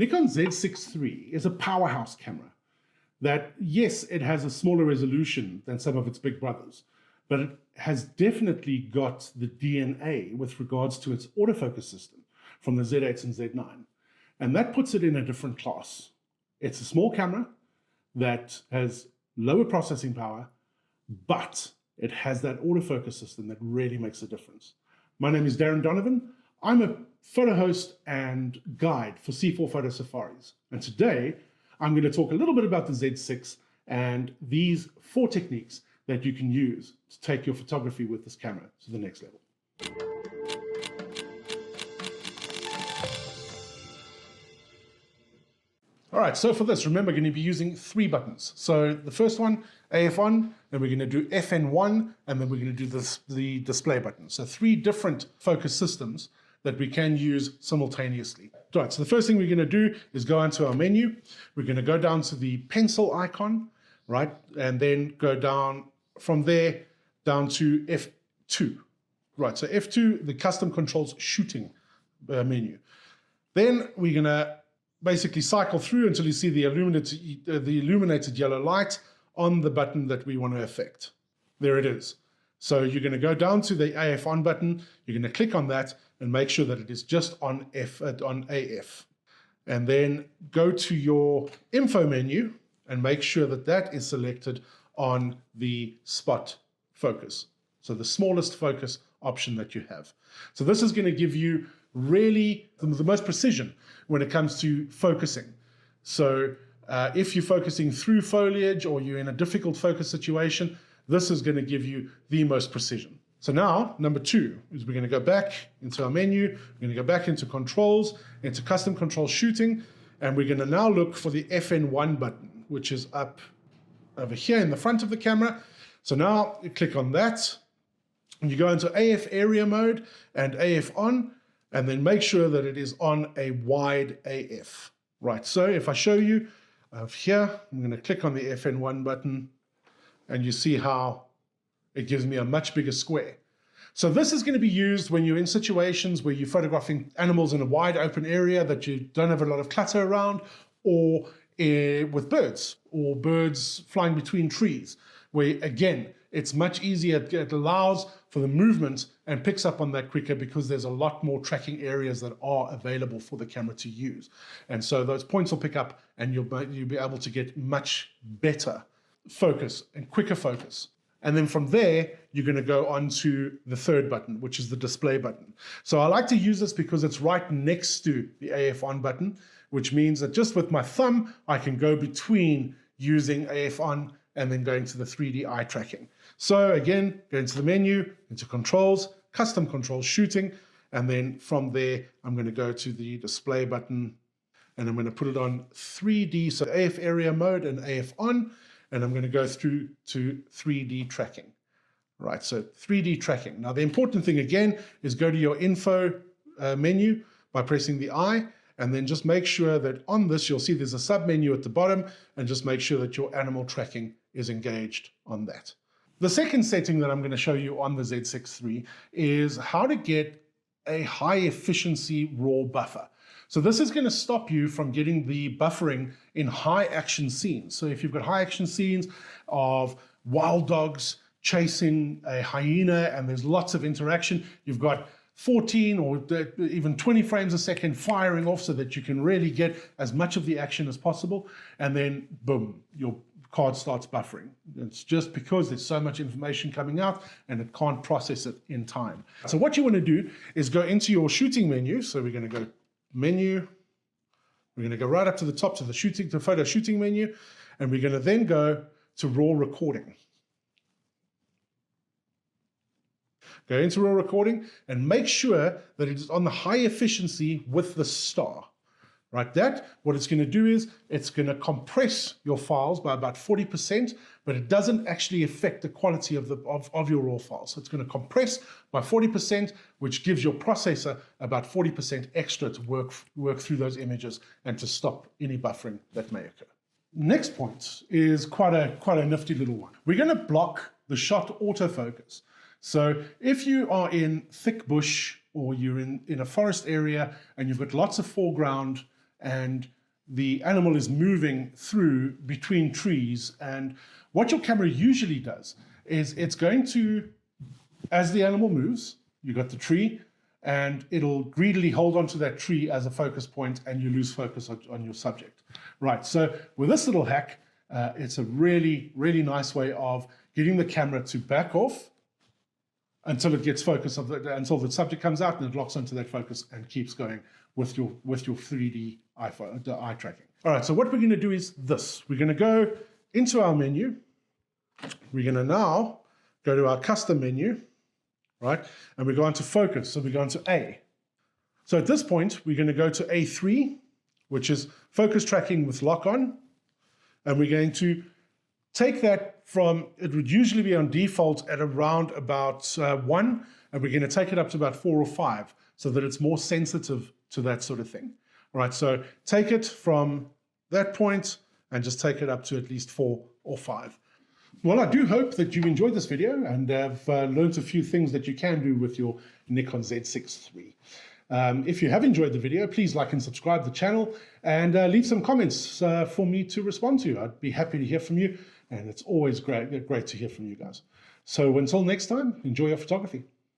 Nikon Z6III is a powerhouse camera that, yes, it has a smaller resolution than some of its big brothers, but it has definitely got the DNA with regards to its autofocus system from the Z8 and Z9. And that puts it in a different class. It's a small camera that has lower processing power, but it has that autofocus system that really makes a difference. My name is Darren Donovan. I'm a photo host and guide for C4 Photo Safaris. And today, I'm going to talk a little bit about the Z6 and these 4 techniques that you can use to take your photography with this camera to the next level. All right, so for this, remember, we're going to be using 3 buttons. So the first one, AF on, then we're going to do FN1, and then we're going to do the display button. So 3 different focus systems that we can use simultaneously. All right, so the first thing we're going to do is go into our menu. We're going to go down to the pencil icon, right? And then go down from there down to F2. Right, so F2, the custom controls shooting menu. Then we're going to basically cycle through until you see the illuminated yellow light on the button that we want to affect. There it is. So you're going to go down to the AF on button, you're going to click on that and make sure that it is just on AF. And then go to your info menu and make sure that that is selected on the spot focus. So the smallest focus option that you have. So this is going to give you really the most precision when it comes to focusing. So if you're focusing through foliage or you're in a difficult focus situation, this is going to give you the most precision. So now, number 2 is we're going to go back into our menu, we're going to go back into controls, into custom control shooting, and we're going to now look for the FN1 button, which is up over here in the front of the camera. So now you click on that, and you go into AF area mode and AF on, and then make sure that it is on a wide AF. Right, so if I show you here, I'm going to click on the FN1 button, and you see how it gives me a much bigger square. So this is going to be used when you're in situations where you're photographing animals in a wide open area that you don't have a lot of clutter around, or with birds, or birds flying between trees, where again, it's much easier, it allows for the movement and picks up on that quicker because there's a lot more tracking areas that are available for the camera to use. And so those points will pick up and you'll be able to get much better focus and quicker focus. And then from there, you're going to go on to the 3rd button, which is the display button. So I like to use this because it's right next to the AF on button, which means that just with my thumb, I can go between using AF on and then going to the 3D eye tracking. So again, go into the menu, into controls, custom control shooting, and then from there, I'm going to go to the display button and I'm going to put it on 3D, so AF area mode and AF on, and I'm going to go through to 3D tracking. Right, so 3D tracking. Now the important thing again is go to your info menu by pressing the I, and then just make sure that on this, you'll see there's a sub menu at the bottom, and just make sure that your animal tracking is engaged on that. The second setting that I'm going to show you on the Z6III is how to get a high efficiency raw buffer. So this is going to stop you from getting the buffering in high action scenes. So if you've got high action scenes of wild dogs chasing a hyena and there's lots of interaction, you've got 14 or even 20 frames a second firing off so that you can really get as much of the action as possible. And then boom, your card starts buffering. It's just because there's so much information coming out and it can't process it in time. So what you want to do is go into your shooting menu. So we're going to go menu, we're going to go right up to the top to the photo shooting menu, and we're going to then go to raw recording. Go into raw recording and make sure that it is on the high efficiency with the star. Right, what it's going to do is it's going to compress your files by about 40%, but it doesn't actually affect the quality of your raw files. So it's going to compress by 40%, which gives your processor about 40% extra to work through those images and to stop any buffering that may occur. Next point is quite a nifty little one. We're going to block the shot autofocus. So if you are in thick bush or you're in a forest area and you've got lots of foreground and the animal is moving through between trees. And what your camera usually does is it's going to, as the animal moves, you got the tree, and it'll greedily hold onto that tree as a focus point, and you lose focus on your subject. Right, so with this little hack, it's a really, really nice way of getting the camera to back off until it gets focus, until the subject comes out and it locks onto that focus and keeps going with your 3D eye tracking. All right, so what we're going to do is this. We're going to go into our menu. We're going to now go to our custom menu, right? And we go into focus, so we go into A. So at this point, we're going to go to A3, which is focus tracking with lock on. And we're going to take that from, it would usually be on default at around about 1, and we're going to take it up to about 4 or 5 so that it's more sensitive to that sort of thing. All right, so take it from that point and just take it up to at least 4 or 5. Well, I do hope that you enjoyed this video and have learned a few things that you can do with your Nikon Z6III. If you have enjoyed the video, please like and subscribe to the channel and leave some comments for me to respond to. I'd be happy to hear from you, and it's always great to hear from you guys. So until next time, enjoy your photography.